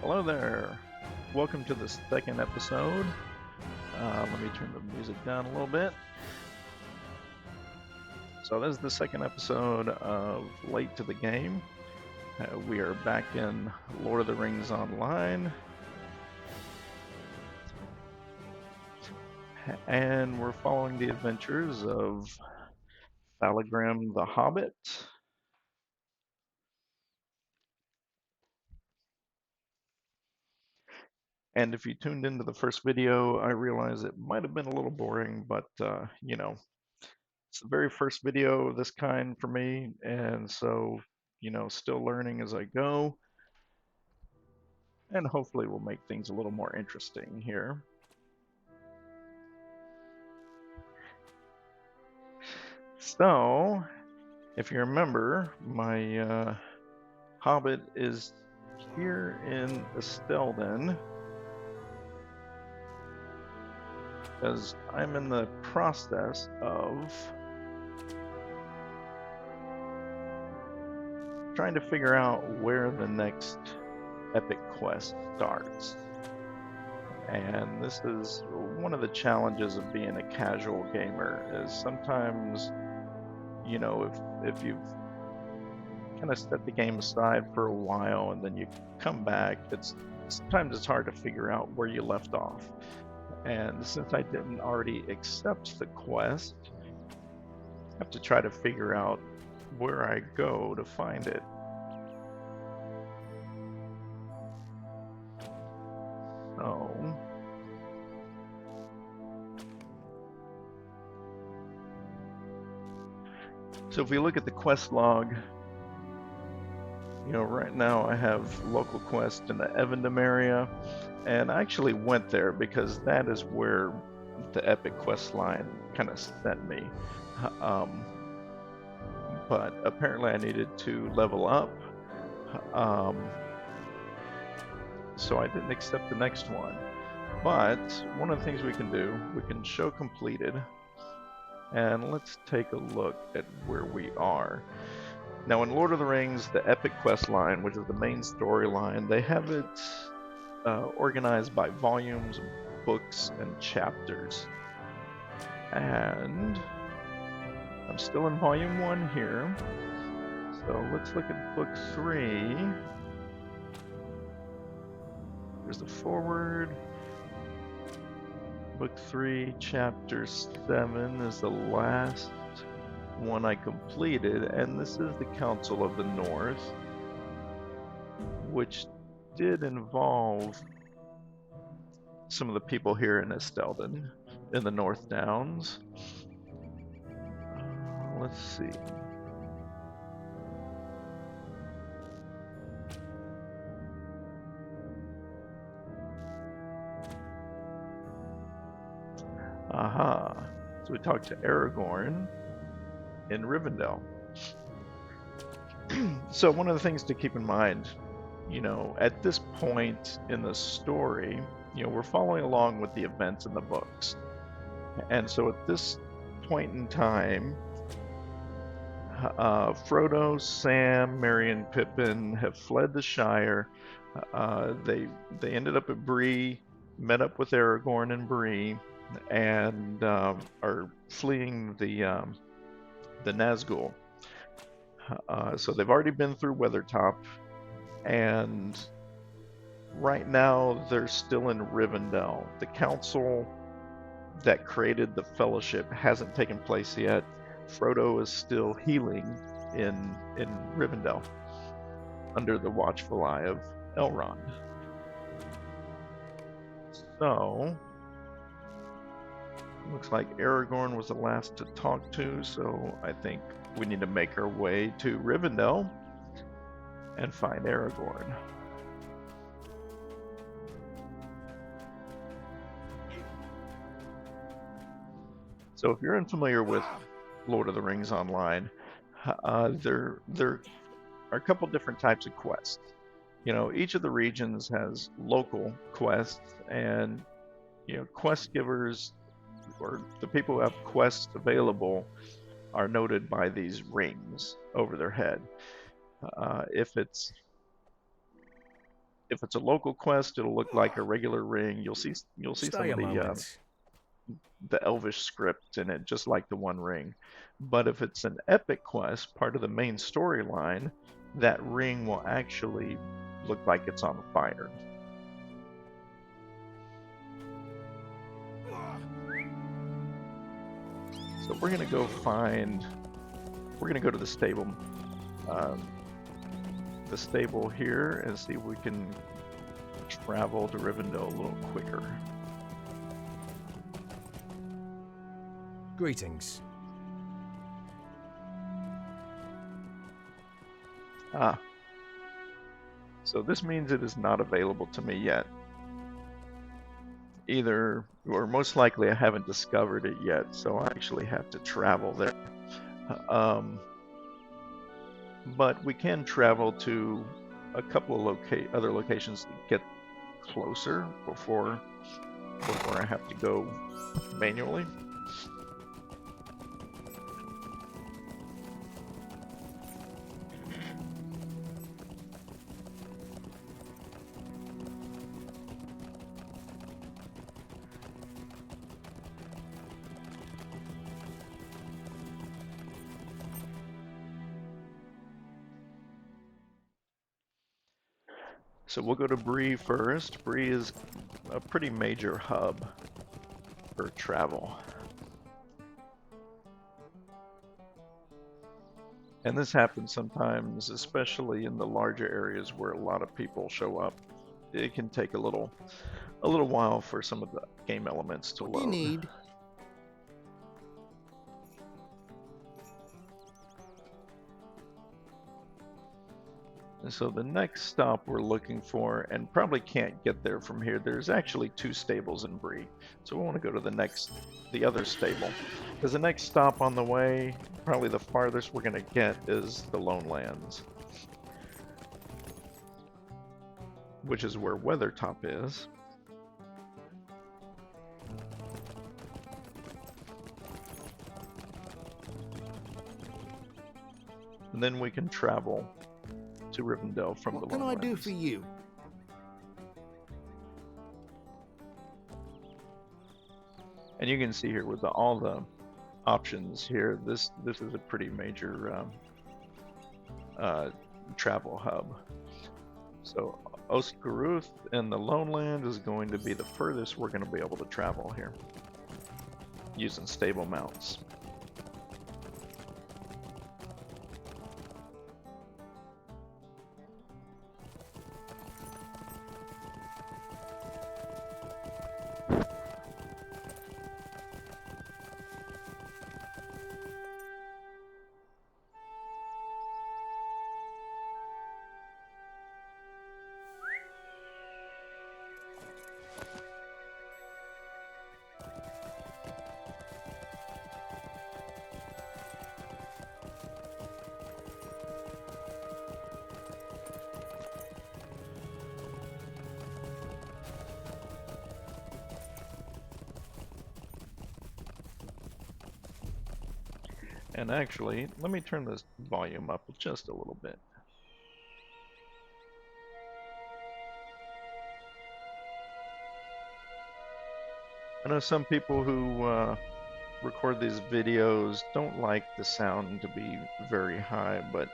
Hello there. Welcome to the second episode. Let me turn the music down a little bit. So this is the second episode of Late to the Game. We are back in Lord of the Rings Online. And we're following the adventures of Falagrim the Hobbit. And if you tuned into the first video, I realize it might have been a little boring, but it's the very first video of this kind for me, and so, still learning as I go, and hopefully we'll make things a little more interesting here. So, if you remember, my Hobbit is here in Estelden, because I'm in the process of trying to figure out where the next epic quest starts. And this is one of the challenges of being a casual gamer, is sometimes, if you've kind of set the game aside for a while and then you come back, sometimes it's hard to figure out where you left off. And since I didn't already accept the quest, I have to try to figure out where I go to find it. So if we look at the quest log, right now I have local quest in the Rivendell area, and I actually went there because that is where the epic quest line kind of sent me. But apparently I needed to level up, so I didn't accept the next one. But one of the things we can do, we can show completed, and let's take a look at where we are. Now in Lord of the Rings, the epic quest line, which is the main storyline, they have it organized by volumes, books, and chapters. And I'm still in volume 1 here, so let's look at book 3. There's the foreword. Book 3, chapter 7 is the last one I completed, and this is the Council of the North, which did involve some of the people here in Estelden, in the North Downs. Let's see. Aha. So we talked to Aragorn in Rivendell. So one of the things to keep in mind, at this point in the story, we're following along with the events in the books. And so at this point in time, Frodo, Sam, Merry, and Pippin have fled the Shire. They ended up at Bree, met up with Aragorn and Bree, and are fleeing the Nazgul. So they've already been through Weathertop, and right now they're still in Rivendell. The council that created the Fellowship hasn't taken place yet. Frodo is still healing in Rivendell under the watchful eye of Elrond. So looks like Aragorn was the last to talk to, so I think we need to make our way to Rivendell and find Aragorn. So if you're unfamiliar with Lord of the Rings Online, there are a couple different types of quests. Each of the regions has local quests, and quest givers, or the people who have quests available, are noted by these rings over their head. If it's If it's a local quest, it'll look like a regular ring. You'll see some Stay of a moment. the Elvish script in it, just like the One Ring. But if it's an epic quest, part of the main storyline, that ring will actually look like it's on fire. So we're gonna go find. We're gonna go to um, the stable here, and see if we can travel to Rivendell a little quicker. Greetings. Ah, so this means it is not available to me yet. Either, or most likely I haven't discovered it yet, so I actually have to travel there. Um, but we can travel to a couple of other locations to get closer before I have to go manually. So we'll go to Bree first. Bree is a pretty major hub for travel. And this happens sometimes, especially in the larger areas where a lot of people show up. It can take a little while for some of the game elements to What do you load. need? And so the next stop we're looking for, and probably can't get there from here, there's actually 2 stables in Bree. So we want to go to the other stable. Because the next stop on the way, probably the farthest we're going to get, is the Lone Lands, which is where Weathertop is. And then we can travel to Rivendell from the Lone Lands. What can I do for you? And you can see here with all the options here, this is a pretty major travel hub. So Oscaruth in the Lone Land is going to be the furthest we're going to be able to travel here using stable mounts. And actually, let me turn this volume up just a little bit. I know some people who record these videos don't like the sound to be very high, but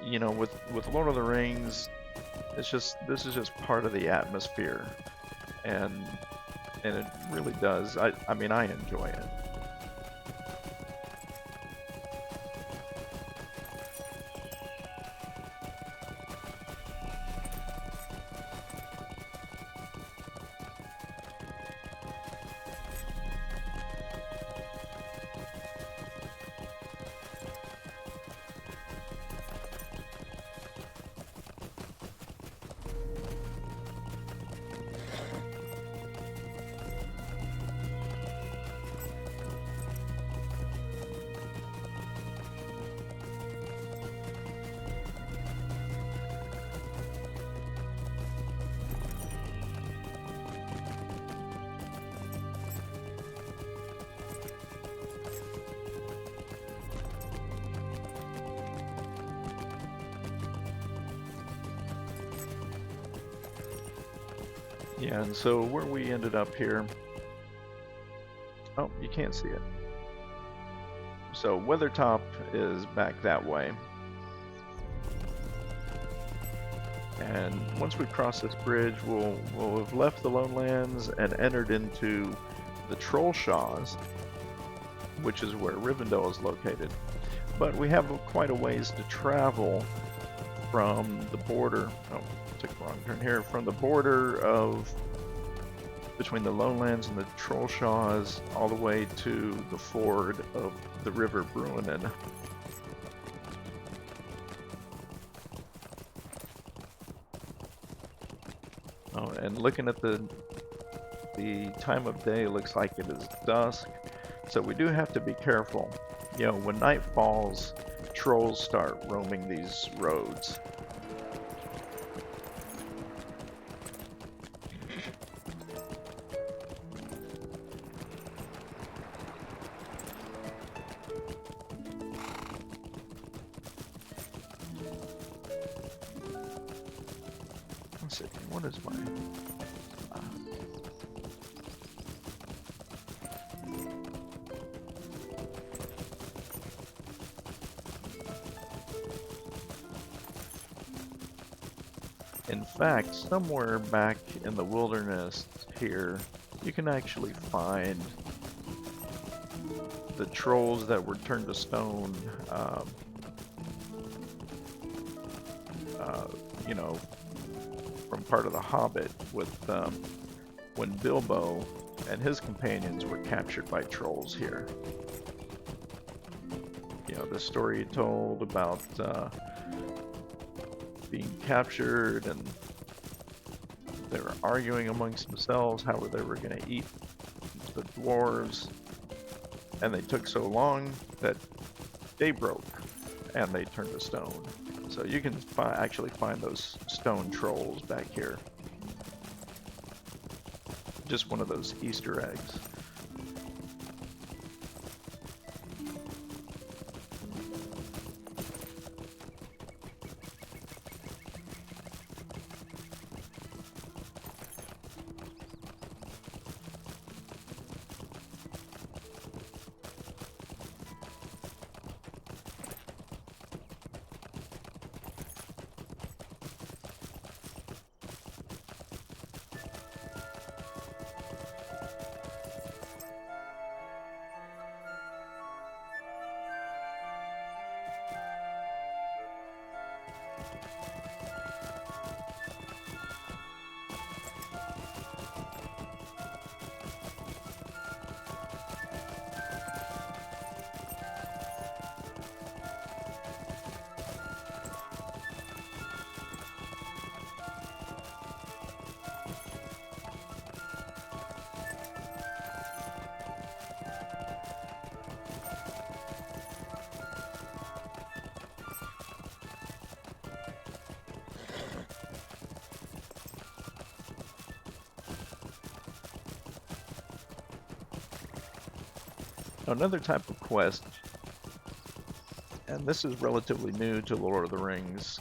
you know, with Lord of the Rings, this is just part of the atmosphere, and it really does. I mean, I enjoy it. Yeah, and so where we ended up here, oh, you can't see it. So Weathertop is back that way. And once we cross this bridge, we'll have left the Lowlands and entered into the Trollshaws, which is where Rivendell is located. But we have quite a ways to travel from the border. Oh, took a wrong turn here. From the border of between the Lowlands and the Trollshaws, all the way to the ford of the River Bruinen. Oh, and looking at the time of day, looks like it is dusk, so we do have to be careful. You know, when night falls, trolls start roaming these roads. Let's see, what is my... In fact, somewhere back in the wilderness here, you can actually find the trolls that were turned to stone, you know, from part of the Hobbit with when Bilbo and his companions were captured by trolls here. You know, the story he told about being captured, and they were arguing amongst themselves how they were going to eat the dwarves, and they took so long that day broke and they turned to stone. So you can actually find those stone trolls back here. Just one of those Easter eggs. Another type of quest, and this is relatively new to Lord of the Rings,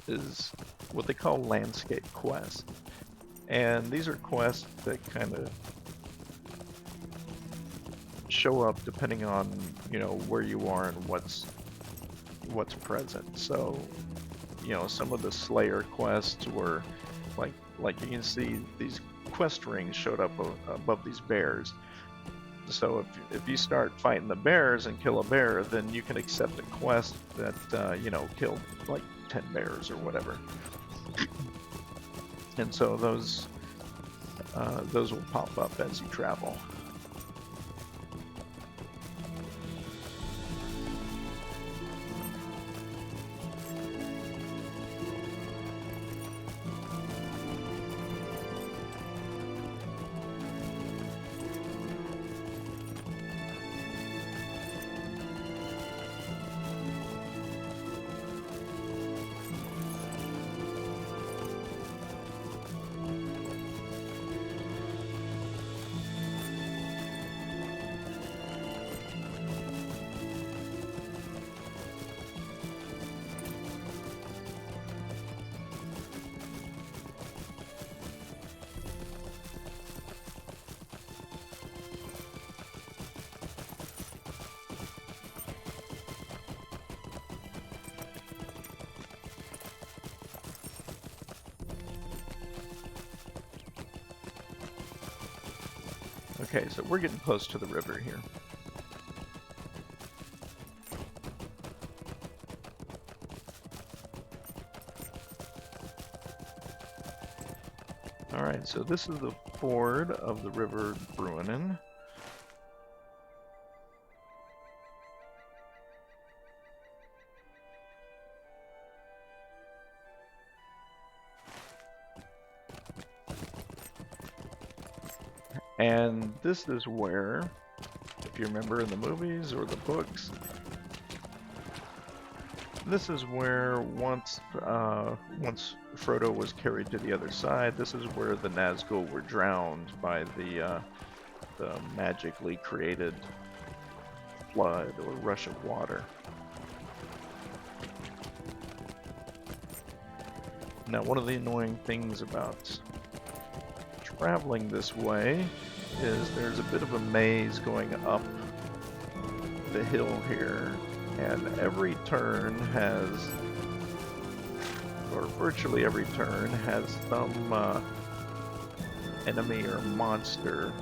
is what they call landscape quests. And these are quests that kind of show up depending on, you know, where you are and what's present. So, you know, some of the Slayer quests were like you can see these quest rings showed up above these bears. So if you start fighting the bears and kill a bear, then you can accept a quest that you know, killed like 10 bears or whatever. And so those will pop up as you travel. Okay, so we're getting close to the river here. Alright, so this is the ford of the River Bruinen. And this is where, if you remember in the movies or the books, this is where once Frodo was carried to the other side, this is where the Nazgul were drowned by the magically created flood or rush of water. Now, one of the annoying things about traveling this way is there's a bit of a maze going up the hill here, and every turn has, or virtually every turn has some enemy or monster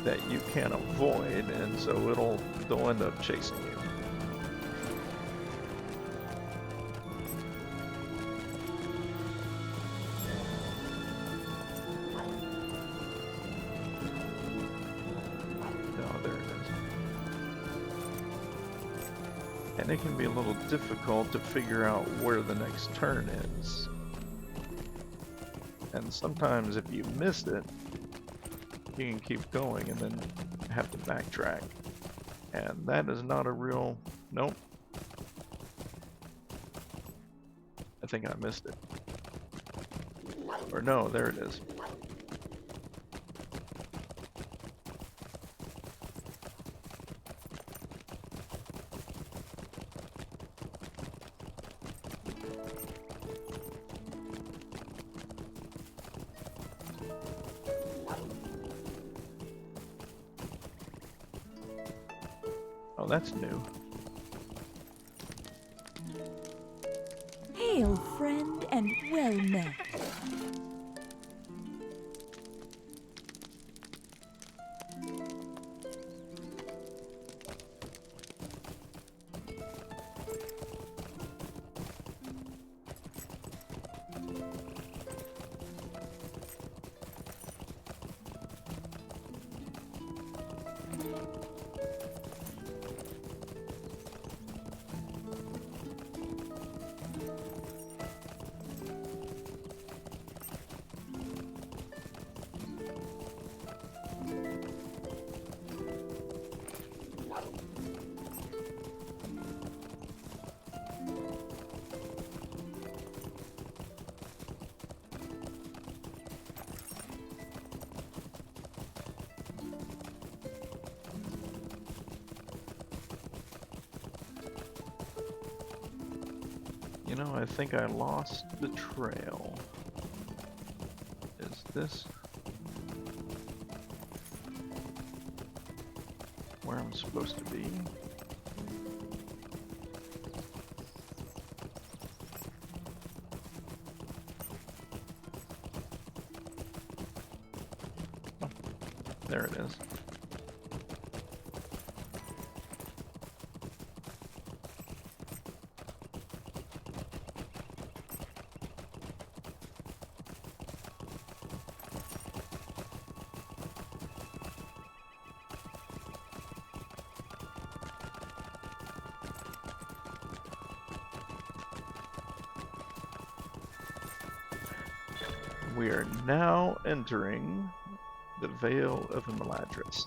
that you can avoid, and so they'll end up chasing you. And it can be a little difficult to figure out where the next turn is. And sometimes if you miss it, you can keep going and then have to backtrack. And that is not a real... Nope. I think I missed it. Or no, there it is. Oh, that's new. Hail, friend, and well met. You know, I think I lost the trail. Is this where I'm supposed to be? Oh, there it is. We are now entering the Vale of Imladris.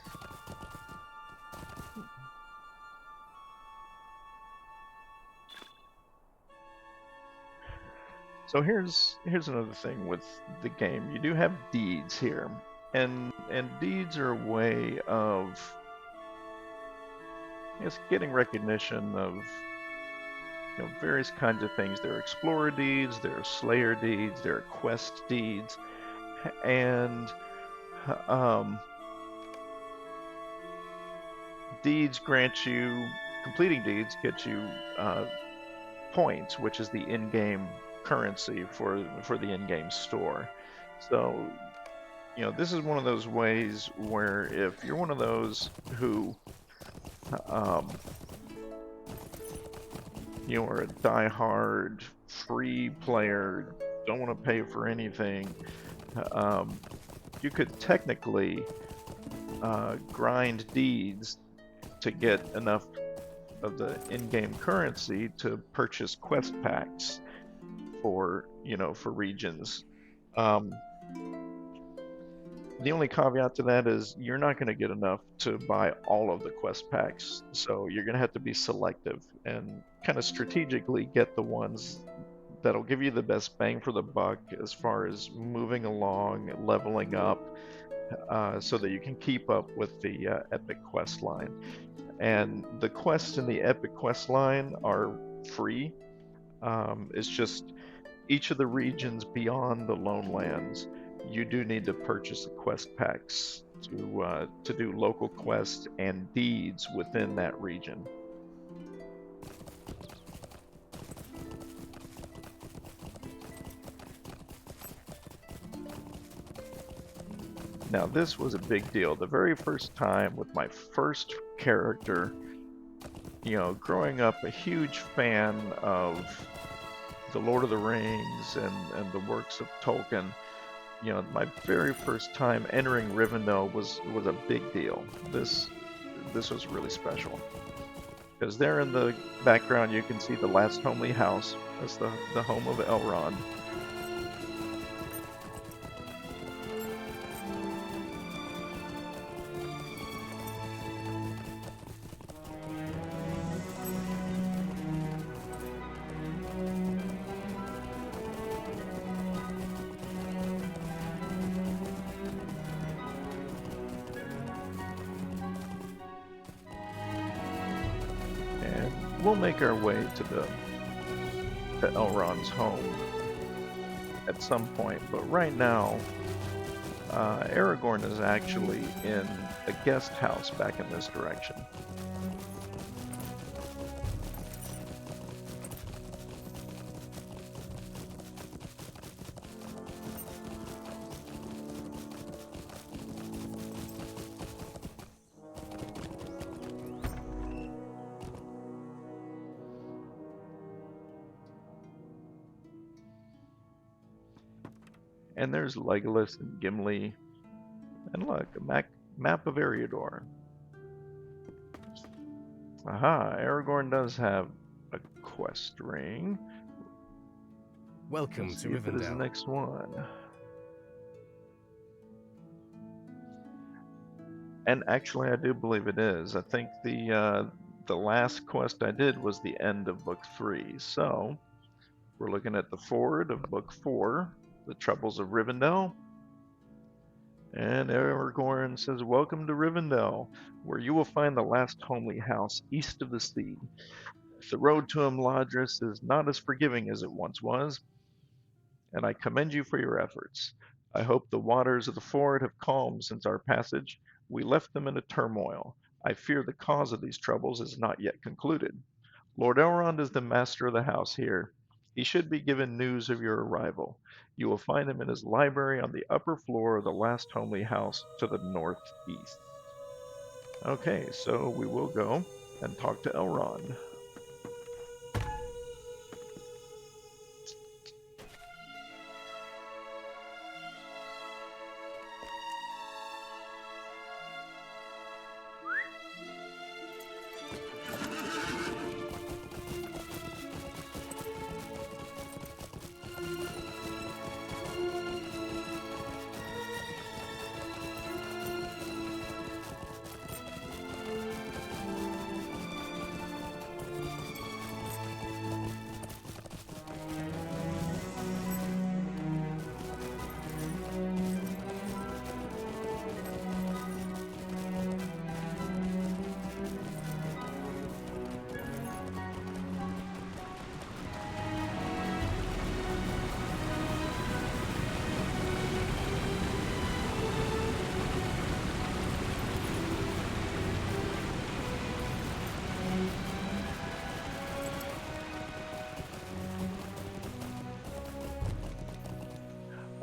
So here's another thing with the game. You do have deeds here, and deeds are a way of, I guess, getting recognition of various kinds of things. There are explorer deeds, there are slayer deeds, there are quest deeds, and deeds grant you, completing deeds get you points, which is the in-game currency for the in-game store. So this is one of those ways where if you're one of those who, um, are a die-hard free player, don't want to pay for anything, um, you could technically grind deeds to get enough of the in-game currency to purchase quest packs for for regions. Um, the only caveat to that is you're not going to get enough to buy all of the quest packs, so you're going to have to be selective and kind of strategically get the ones that'll give you the best bang for the buck as far as moving along, leveling up, so that you can keep up with the epic quest line. And the quests in the epic quest line are free. It's just each of the regions beyond the Lone Lands, you do need to purchase the quest packs to do local quests and deeds within that region. Now this was a big deal. The very first time with my first character, growing up a huge fan of the Lord of the Rings and the works of Tolkien, my very first time entering Rivendell was a big deal. This was really special. Because there in the background you can see the last homely house. That's the home of Elrond. We'll make our way to Elrond's home at some point, but right now, Aragorn is actually in a guest house back in this direction. And there's Legolas and Gimli. And look, a map of Eriador. Aha, Aragorn does have a quest ring. Welcome to Rivendell. It is the next one. And actually, I do believe it is. I think the last quest I did was the end of Book 3. So, we're looking at the forward of Book 4. The Troubles of Rivendell. And Aragorn says, "Welcome to Rivendell, where you will find the last homely house east of the sea. The road to Imladris is not as forgiving as it once was, and I commend you for your efforts. I hope the waters of the ford have calmed since our passage. We left them in a turmoil. I fear the cause of these troubles is not yet concluded. Lord Elrond is the master of the house here. He should be given news of your arrival. You will find him in his library on the upper floor of the last homely house to the northeast." Okay, so we will go and talk to Elrond.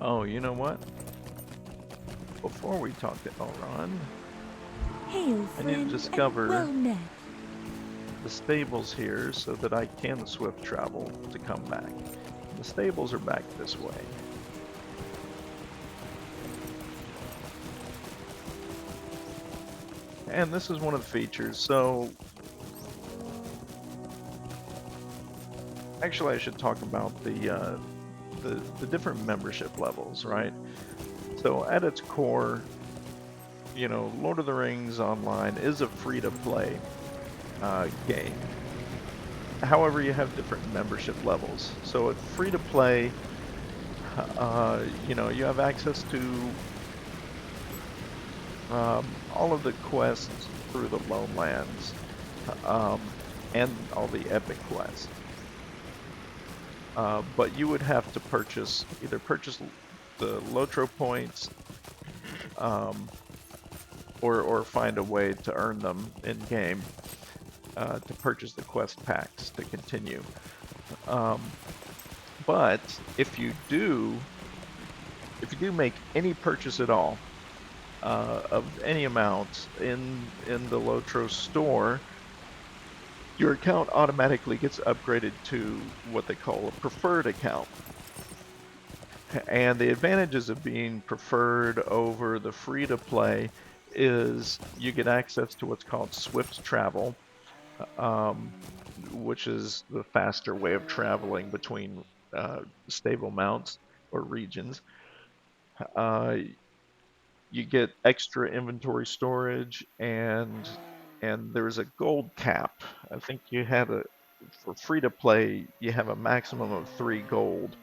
Oh, you know what? before we talk to Elrond, Hail, I need to friend, discover and well met. the stables here so that I can swift travel to come back. The stables are back this way. And this is one of the features. So actually I should talk about the different membership levels, right? So at its core, you know, Lord of the Rings Online is a free-to-play game. However, you have different membership levels. So at free-to-play, you know, you have access to all of the quests through the Lone Lands, um, and all the epic quests. But you would have to either purchase the LOTRO points, or find a way to earn them in game to purchase the quest packs to continue. But if you do make any purchase at all of any amount in the LOTRO store, your account automatically gets upgraded to what they call a preferred account. And the advantages of being preferred over the free-to-play is you get access to what's called swift travel, which is the faster way of traveling between stable mounts or regions. You get extra inventory storage, and there's a gold cap. I think for free to play, you have a maximum of 3 gold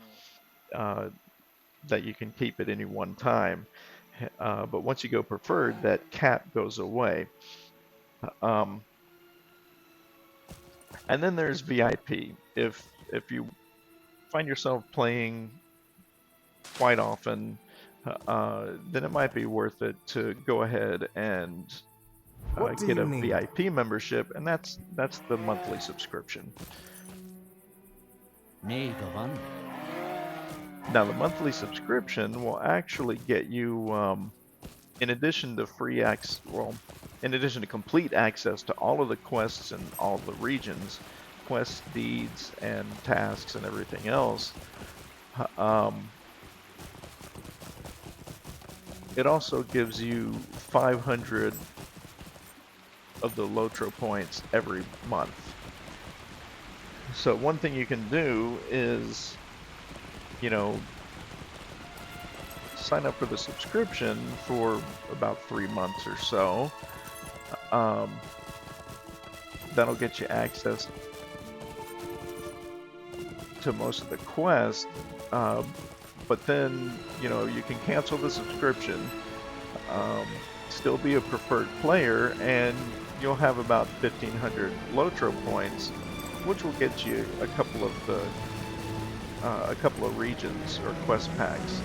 that you can keep at any one time. But once you go preferred, that cap goes away. Um, and then there's VIP. If you find yourself playing quite often, then it might be worth it to go ahead and get a VIP membership, and that's the monthly subscription. Now, the monthly subscription will actually get you, in addition to in addition to complete access to all of the quests and all the regions, quest deeds and tasks and everything else, it also gives you 500 of the LOTRO points every month. So one thing you can do is, you know, sign up for the subscription for about 3 months or so. That'll get you access to most of the quests, but then, you know, you can cancel the subscription, still be a preferred player, and you'll have about 1,500 LOTRO points, which will get you a couple of regions or quest packs.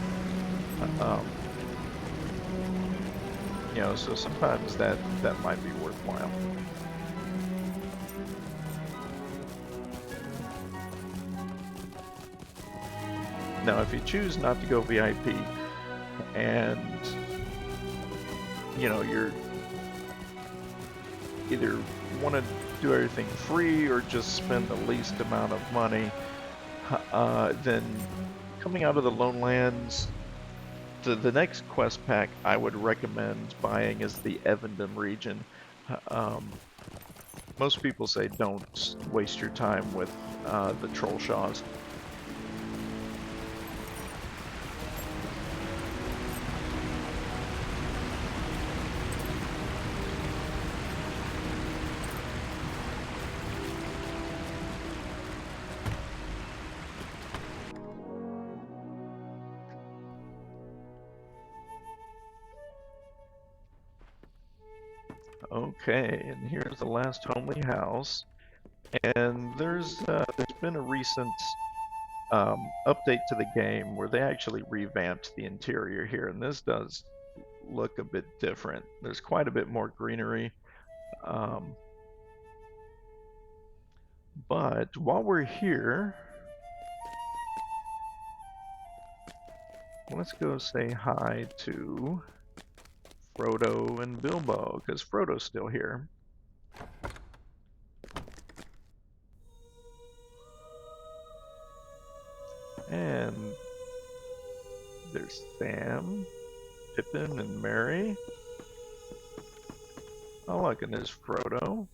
You know, so sometimes that might be worthwhile. Now, if you choose not to go VIP, and you know, you're either want to do everything free or just spend the least amount of money, then coming out of the Lone Lands, the next quest pack I would recommend buying is the Rivendell region. Most people say don't waste your time with the Troll Shaws. Okay, and here's the last homely house, and there's been a recent update to the game where they actually revamped the interior here, and this does look a bit different. There's quite a bit more greenery, but while we're here, let's go say hi to Frodo and Bilbo, because Frodo's still here. And there's Sam, Pippin, and Merry. Oh look, and there's Frodo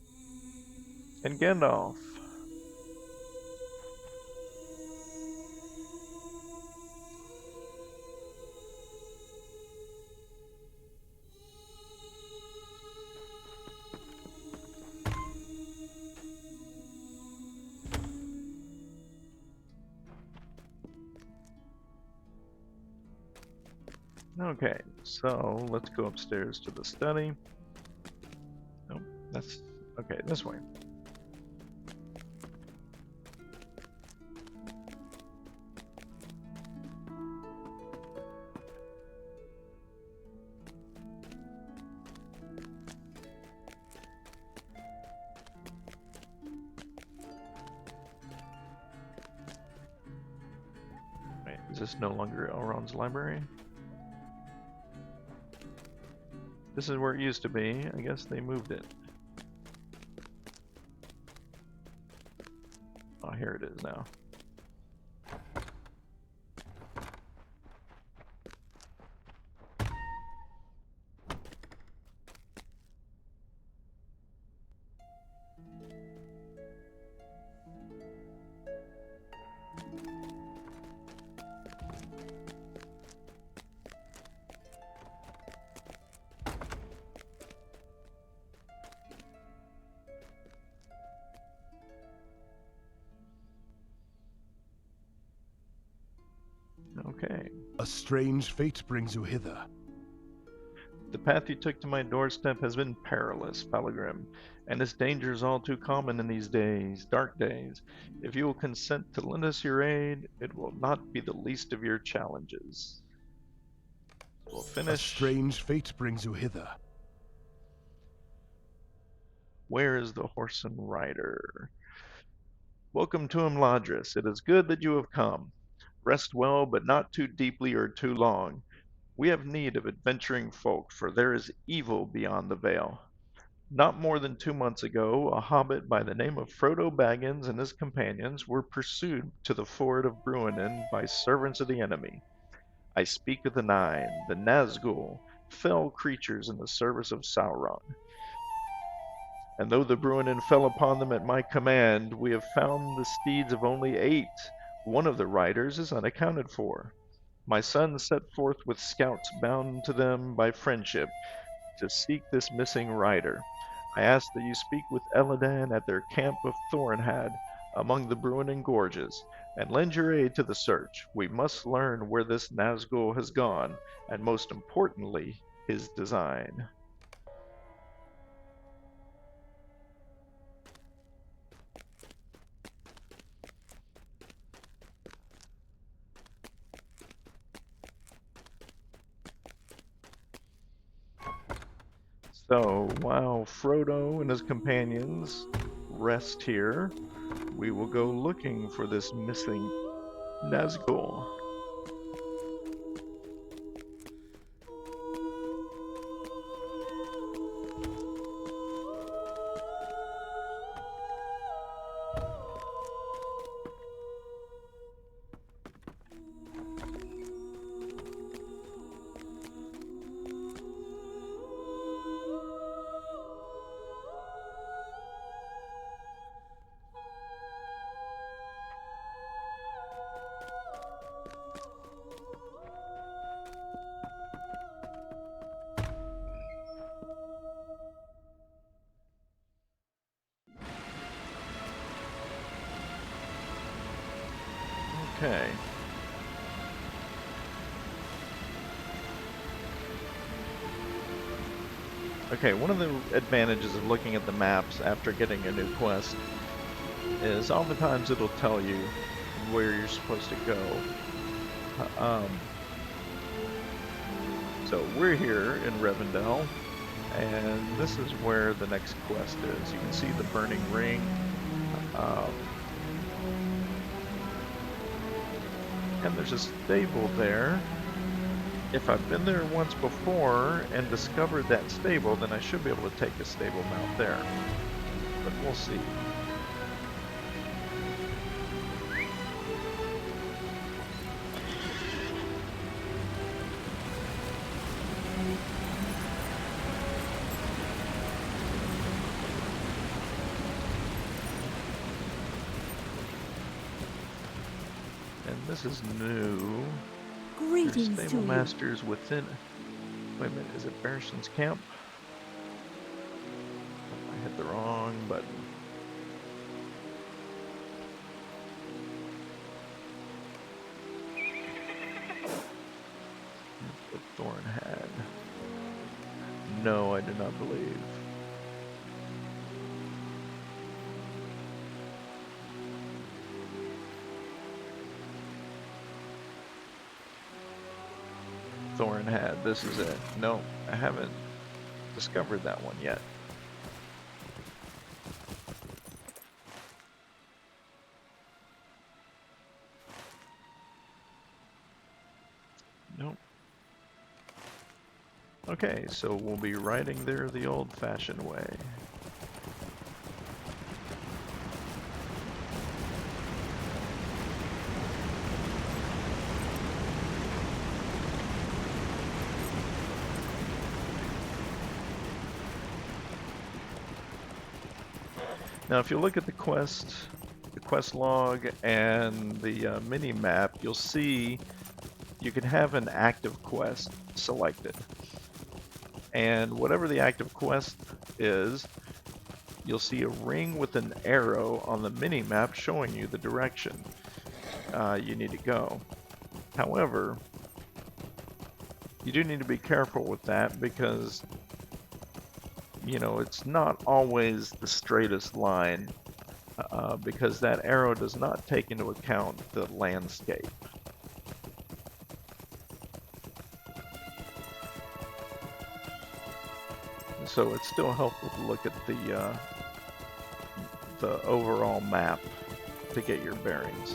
and Gandalf. Okay, so let's go upstairs to the study. Oh, that's okay, this way. Wait, is this no longer Elrond's library? This is where it used to be. I guess they moved it. Oh, here it is now. Okay. A strange fate brings you hither. The path you took to my doorstep has been perilous, Falagrim, and its danger is all too common in these days, dark days. If you will consent to lend us your aid, it will not be the least of your challenges. We'll finish. A strange fate brings you hither. Where is the horse and rider? Welcome to Imladris. It is good that you have come. Rest well, but not too deeply or too long. We have need of adventuring folk, for there is evil beyond the veil. Not more than 2 months ago, a hobbit by the name of Frodo Baggins and his companions were pursued to the ford of Bruinen by servants of the enemy. I speak of the Nine, the Nazgul, fell creatures in the service of Sauron. And though the Bruinen fell upon them at my command, we have found the steeds of only 8. One of the riders is unaccounted for. My son set forth with scouts bound to them by friendship to seek this missing rider. I ask that you speak with Elladan at their camp of Thornhad among the Bruinen gorges, and lend your aid to the search. We must learn where this Nazgul has gone, and most importantly, his design. So, while Frodo and his companions rest here, we will go looking for this missing Nazgul. Okay. Okay, one of the advantages of looking at the maps after getting a new quest is oftentimes it'll tell you where you're supposed to go. So we're here in Rivendell, and this is where the next quest is. You can see the burning ring. And there's a stable there. if I've been there once before and discovered that stable, then I should be able to take a stable mount there. But we'll see. And this is new. There's Greetings to stable you. masters within. Wait a minute, is it Barriston's camp? I hit the wrong button. That's what Thorn had. No, I do not believe. Thorn had. This is it. No, I haven't discovered that one yet. Nope. Okay, so we'll be riding there the old-fashioned way. Now, if you look at the quest log and the mini map, you'll see you can have an active quest selected. And whatever the active quest is, you'll see a ring with an arrow on the mini map showing you the direction you need to go. However, you do need to be careful with that because you know, it's not always the straightest line because that arrow does not take into account the landscape. So it's still helpful to look at the overall map to get your bearings.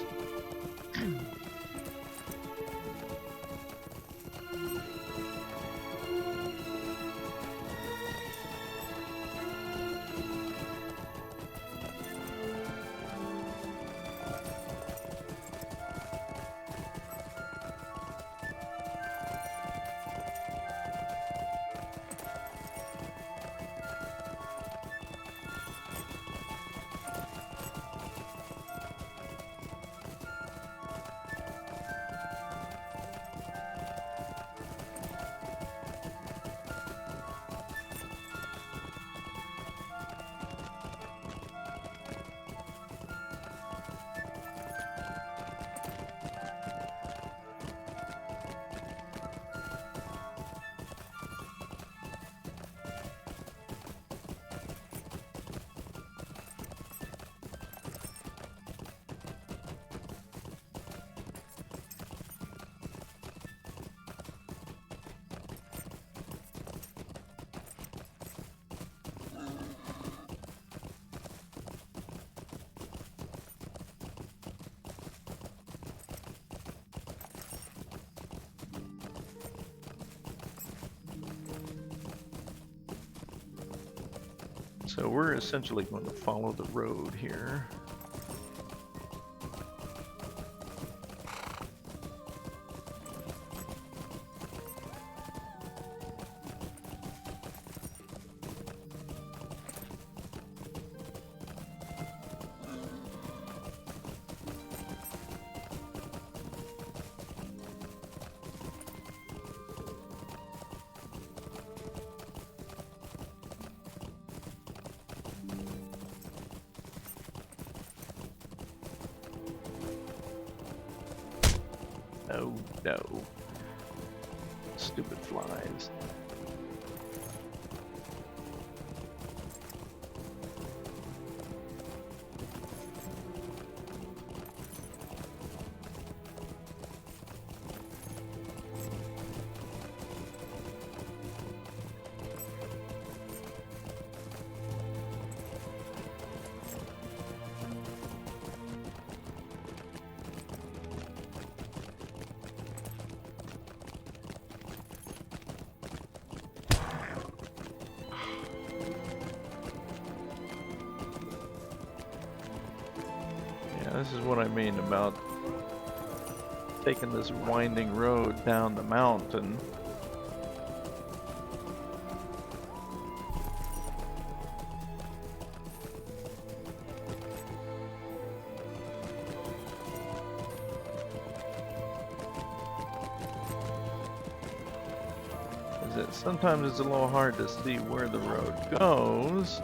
So we're essentially going to follow the road here. Oh no. Stupid flies. This is what I mean about taking this winding road down the mountain. Sometimes it's a little hard to see where the road goes.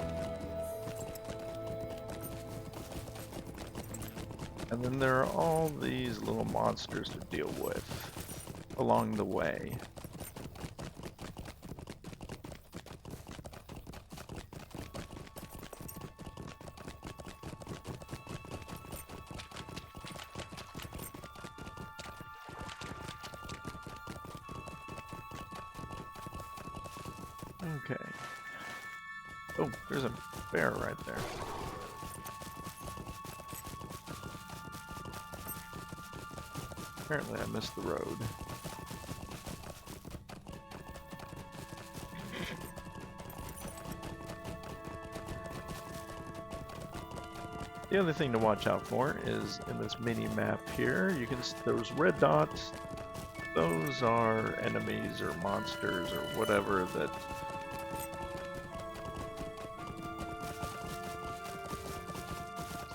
And then there are all these little monsters to deal with along the way. Okay. Oh, there's a bear right there. Apparently I missed the road. The other thing to watch out for is in this mini map here, you can those red dots, those are enemies or monsters or whatever that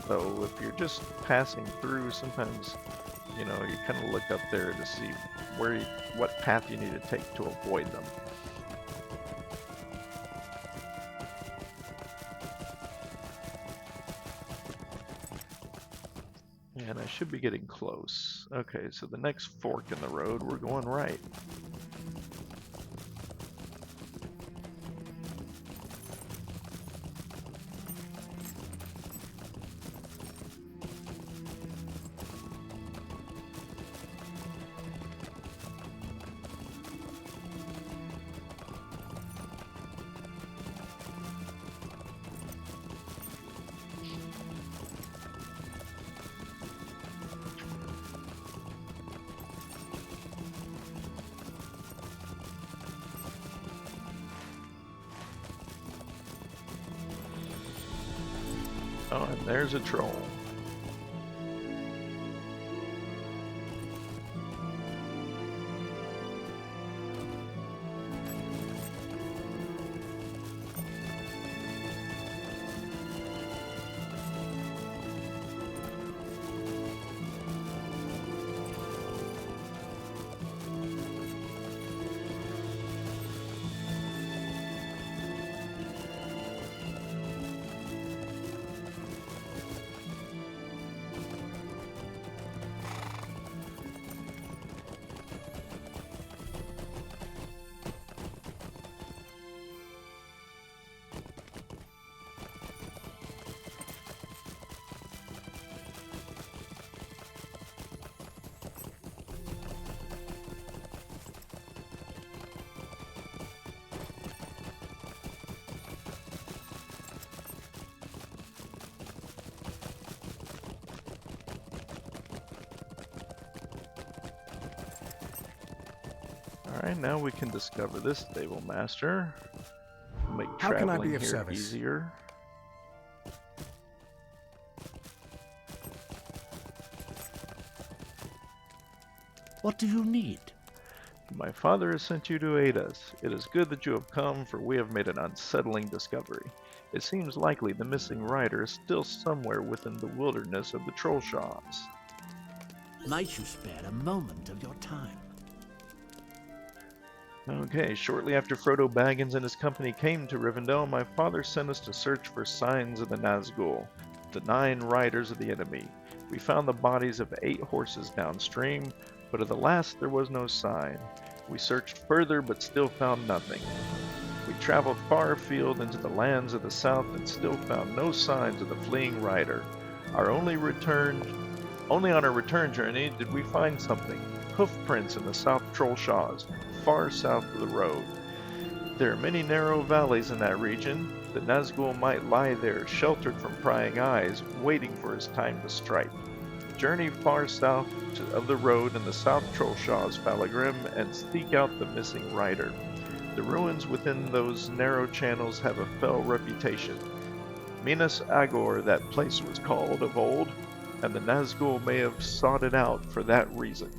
so if you're just passing through, sometimes you know, you kind of look up there to see what path you need to take to avoid them. And I should be getting close. Okay, so the next fork in the road, we're going right. Oh, and there's a troll. Alright, now we can discover this stable master. Make How can I traveling be of here service? easier. What do you need? My father has sent you to aid us. It is good that you have come, for we have made an unsettling discovery. It seems likely the missing rider is still somewhere within the wilderness of the Trollshaws. Might you spare a moment of your time? Okay, shortly after Frodo Baggins and his company came to Rivendell, my father sent us to search for signs of the Nazgul, the 9 riders of the enemy. We found the bodies of 8 horses downstream, but of the last there was no sign. We searched further but still found nothing. We traveled far afield into the lands of the south and still found no signs of the fleeing rider. Only on our return journey did we find something. Hoof prints in the South Trollshaws, far south of the road. There are many narrow valleys in that region. The Nazgul might lie there, sheltered from prying eyes, waiting for his time to strike. Journey far south of the road in the South Trollshaws, Falagrim, and seek out the missing rider. The ruins within those narrow channels have a fell reputation. Minas Agor, that place was called of old. and the Nazgul may have sought it out for that reason.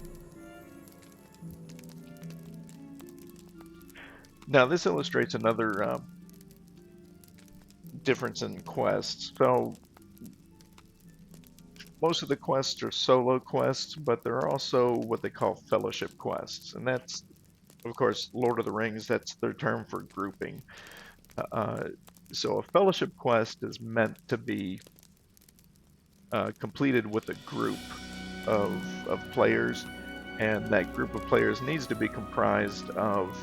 Now, this illustrates another difference in quests. So, most of the quests are solo quests, but there are also what they call fellowship quests, and that's, of course, Lord of the Rings, that's their term for grouping. So a fellowship quest is meant to be completed with a group of players, and that group of players needs to be comprised of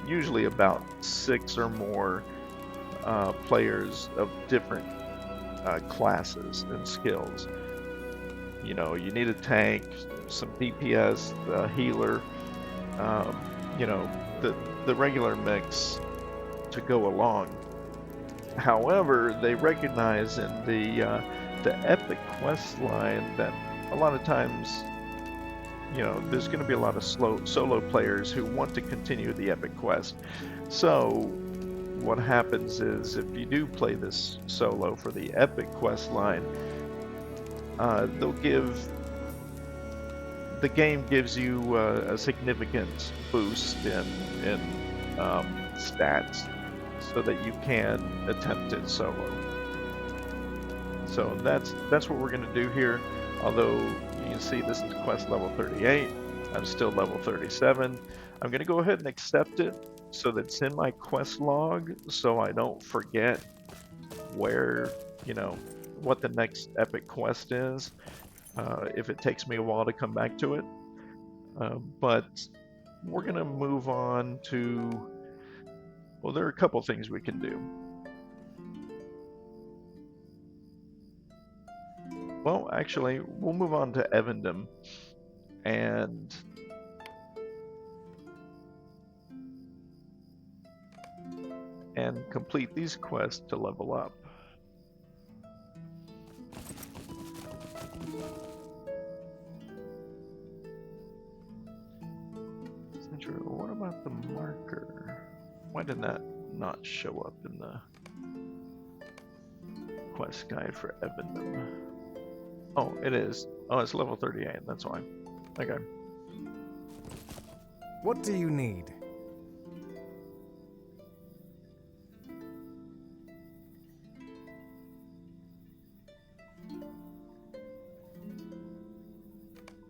usually about 6 or more players of different classes and skills. You know, you need a tank, some DPS, a healer, you know, the regular mix to go along. However, they recognize in the epic quest line that a lot of times, you know, there's going to be a lot of solo players who want to continue the epic quest. So what happens is, if you do play this solo for the epic quest line, the game gives you a significant boost in stats, so that you can attempt it solo. So that's what we're going to do here. Although you can see this is quest level 38, I'm still level 37. I'm going to go ahead and accept it so that it's in my quest log, so I don't forget where, you know, what the next epic quest is, if it takes me a while to come back to it. But we're going to move on to, well, there are a couple things we can do. Well, actually, we'll move on to Evendom and complete these quests to level up. What about the marker? Why did that not show up in the quest guide for Evendom? Oh, it is. Oh, it's level 38, that's why. Okay. What do you need?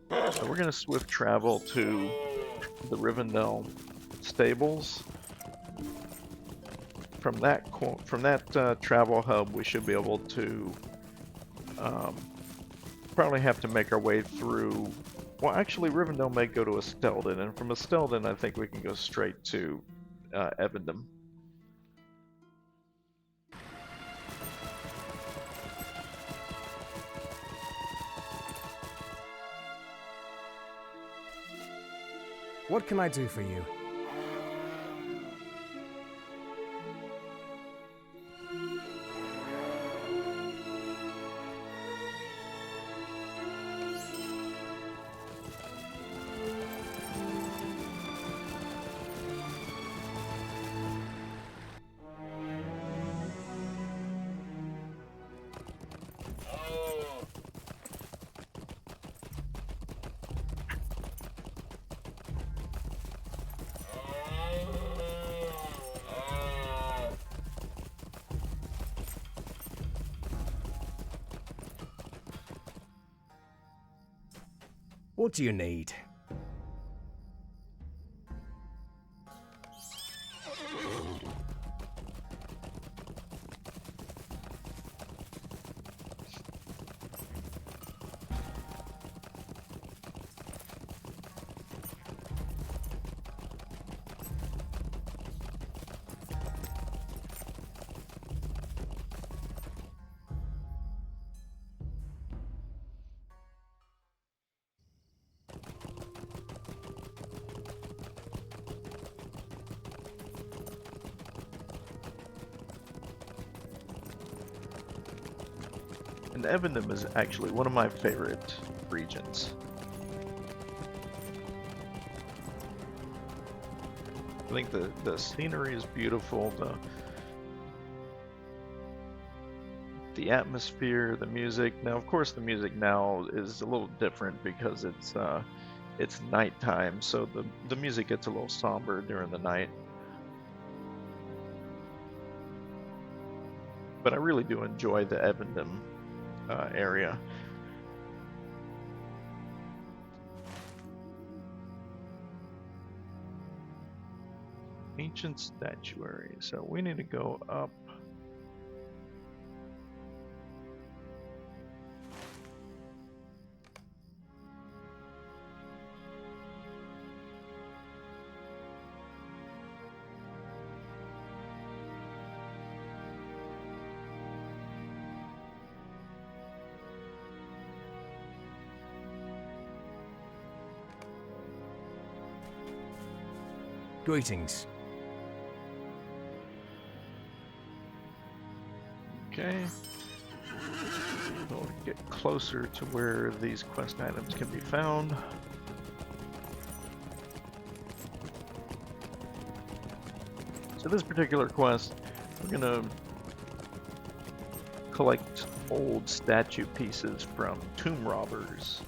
So we're gonna swift travel to the Rivendell stables. From that travel hub, we should be able to probably have to make our way through. Well, actually, Rivendell may go to Estelden, and from Estelden, I think we can go straight to Evendom. What can I do for you? What do you need? And Evendom is actually one of my favorite regions. I think the scenery is beautiful. the atmosphere, the music. Now, of course, the music now is a little different because it's nighttime, so the music gets a little somber during the night. But I really do enjoy the Evendom area. Ancient statuary. So we need to go up. Greetings. Okay. We'll get closer to where these quest items can be found. So this particular quest, we're gonna collect old statue pieces from tomb robbers.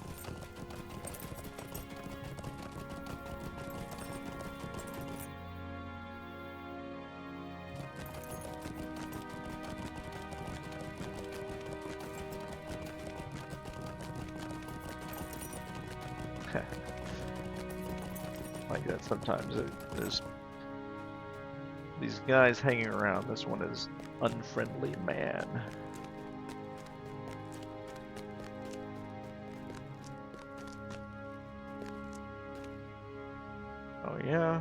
Like that sometimes. There's these guys hanging around. This one is Unfriendly Man. Oh yeah.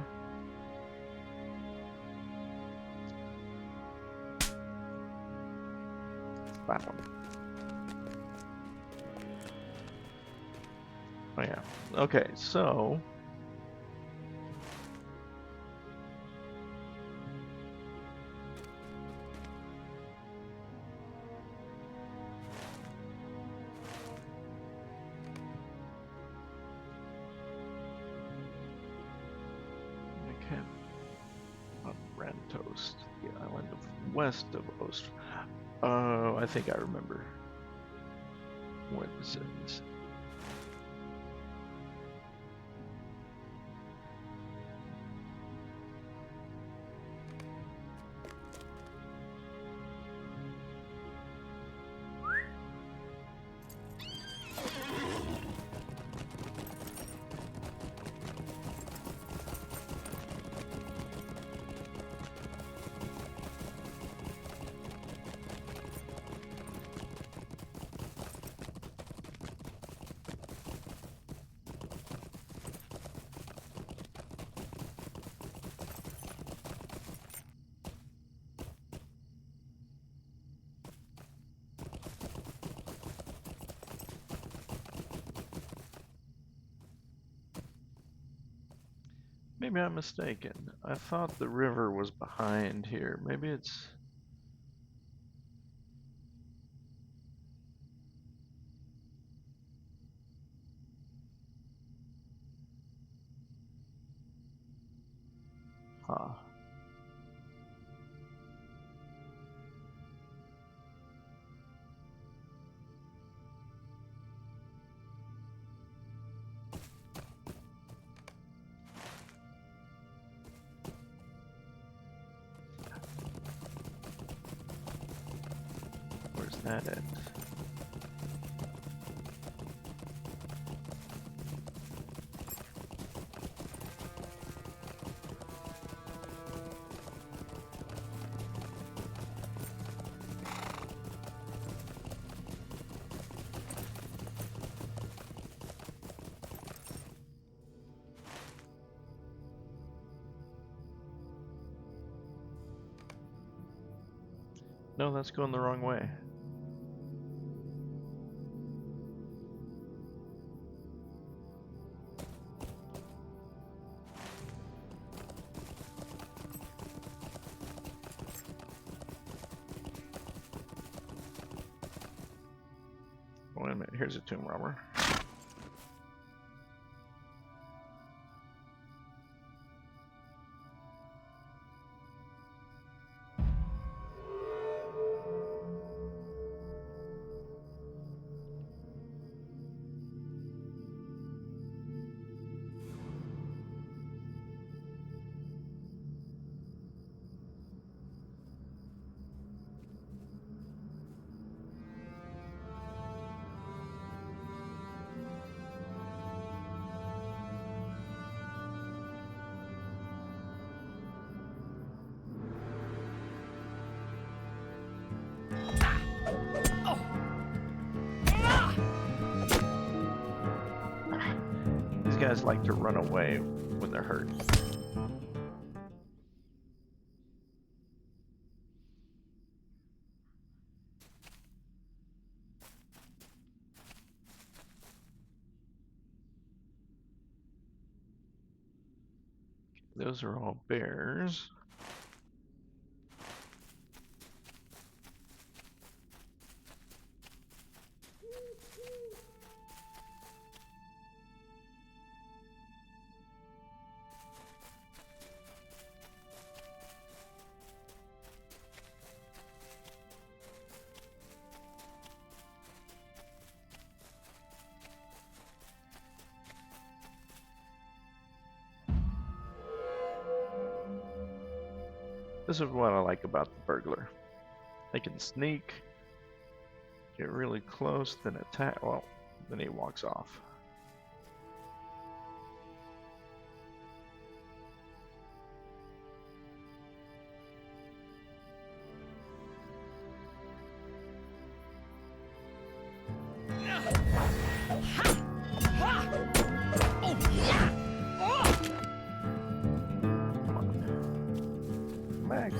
Found. Oh yeah. Okay, so on Rantost, the island of west of Ost. Oh, I think I remember where this is. Maybe I'm mistaken. I thought the river was behind here. Maybe it's... Huh. Where's that at? No, that's going the wrong way. Wait a minute, here's a tomb robber. guys like to run away when they're hurt. Those are all bears. This is what I like about the burglar. They can sneak, get really close, then attack. Well, then he walks off. Back.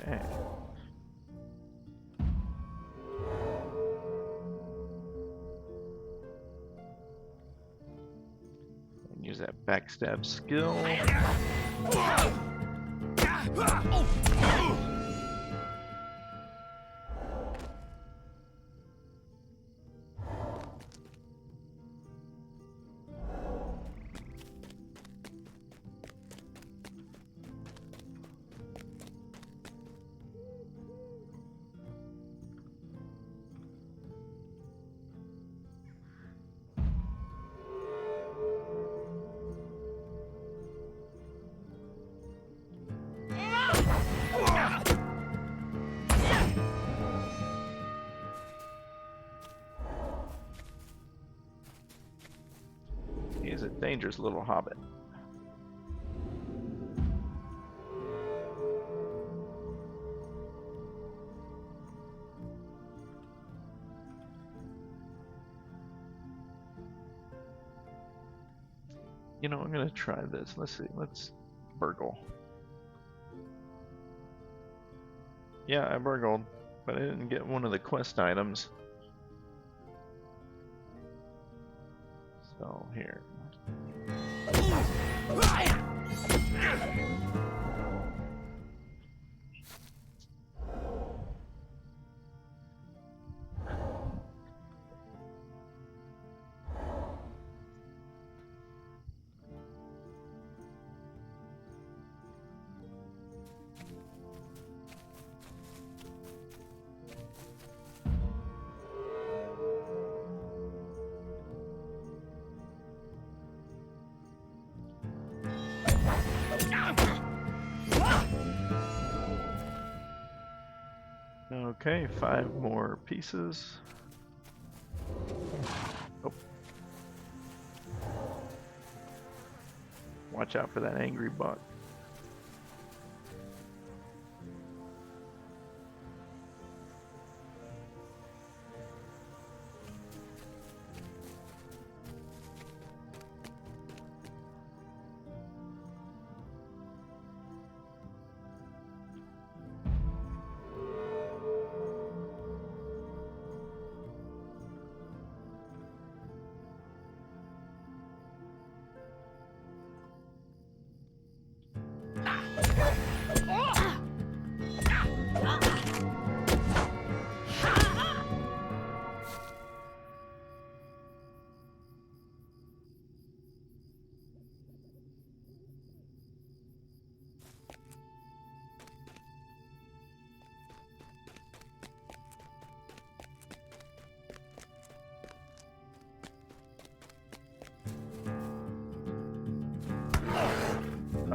Okay. And use that backstab skill. He's a dangerous little hobbit. You know, I'm gonna try this. Let's see. Let's burgle. Yeah, I burgled, but I didn't get one of the quest items. So here. Okay, 5 more pieces. Oh. Watch out for that angry buck.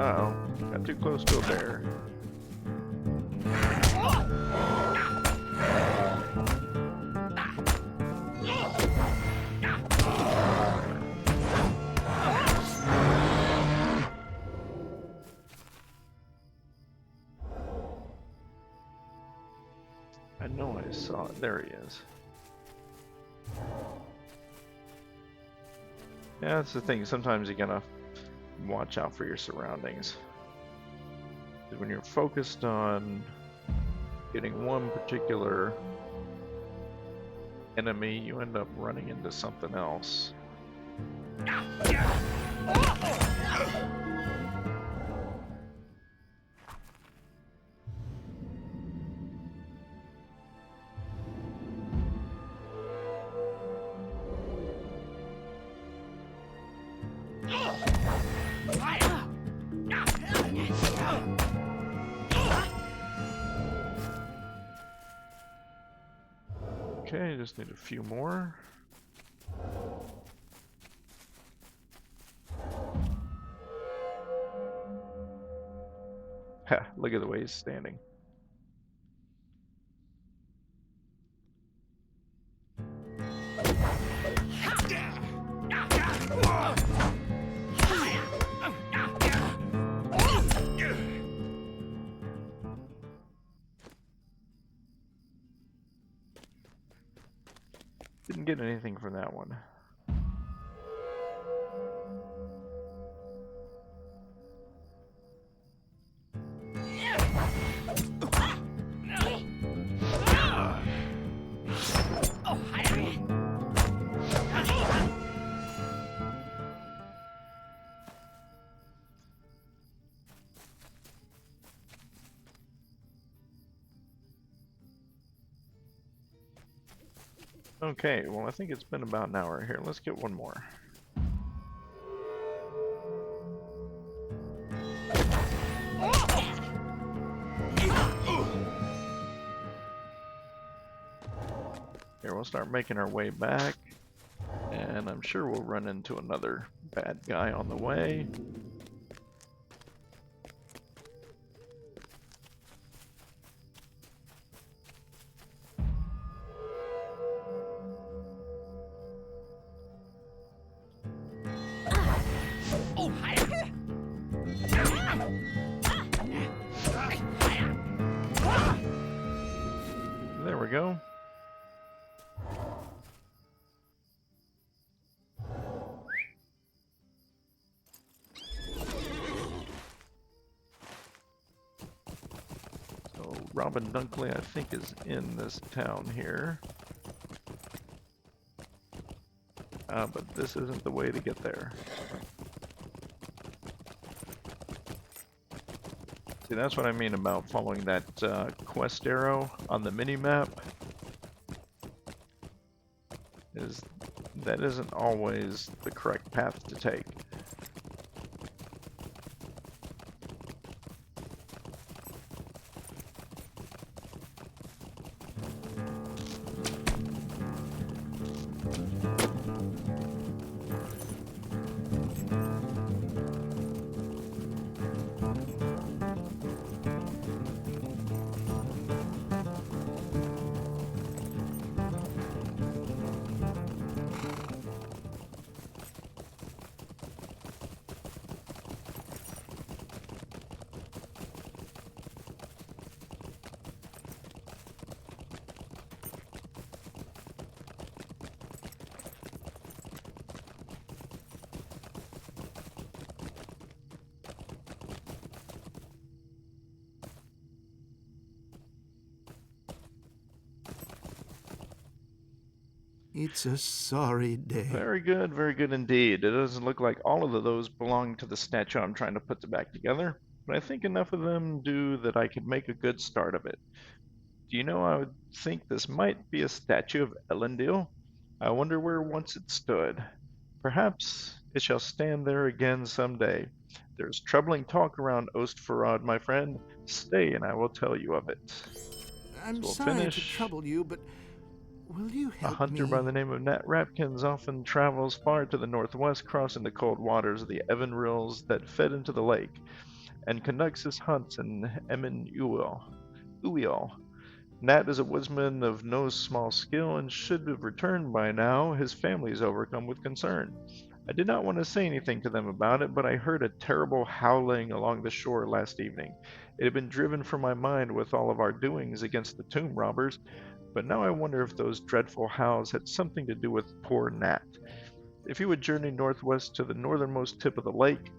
Uh-oh, got too close to a bear. I know I saw it. There he is. Yeah, that's the thing. Sometimes you gotta watch out for your surroundings. When you're focused on getting one particular enemy, you end up running into something else. Okay, just need a few more. Ha, look at the way he's standing. Didn't get anything from that one. Okay, well I think it's been about an hour here. Let's get one more. Here, we'll start making our way back, and I'm sure we'll run into another bad guy on the way. There we go. So Robin Dunkley, I think, is in this town here. But this isn't the way to get there. See, that's what I mean about following that quest arrow on the mini-map. That isn't always the correct path to take. It's a sorry day. Very good indeed. It doesn't look like all of those belong to the statue I'm trying to put back together, but I think enough of them do that I could make a good start of it. Do you know, I would think this might be a statue of Elendil. I wonder where once it stood. Perhaps it shall stand there again someday. There's troubling talk around Ostfarad, my friend. Stay and I will tell you of it. I'm we'll sorry finish. to trouble you, but will you A help hunter me? by the name of Nat Rapkins often travels far to the northwest, crossing the cold waters of the Evan Rills that fed into the lake. and conducts his hunts in Uiel. Nat is a woodsman of no small skill and should have returned by now. His family is overcome with concern. I did not want to say anything to them about it, but I heard a terrible howling along the shore last evening. It had been driven from my mind with all of our doings against the tomb robbers, but now I wonder if those dreadful howls had something to do with poor Nat. If you would journey northwest to the northernmost tip of the lake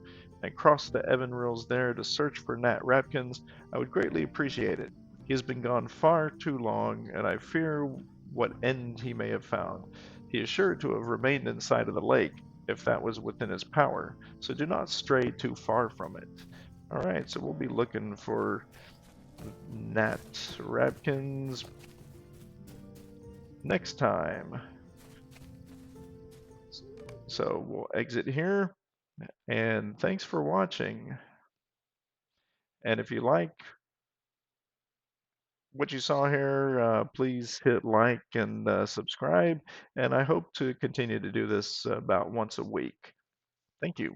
and cross the Evan Rills there to search for Nat Rapkins, I would greatly appreciate it. He has been gone far too long, and I fear what end he may have found. He is sure to have remained inside of the lake, if that was within his power, so do not stray too far from it. Alright, so we'll be looking for Nat Rapkins next time. So we'll exit here, and thanks for watching. And if you like what you saw here, please hit like and subscribe. And I hope to continue to do this about once a week. Thank you.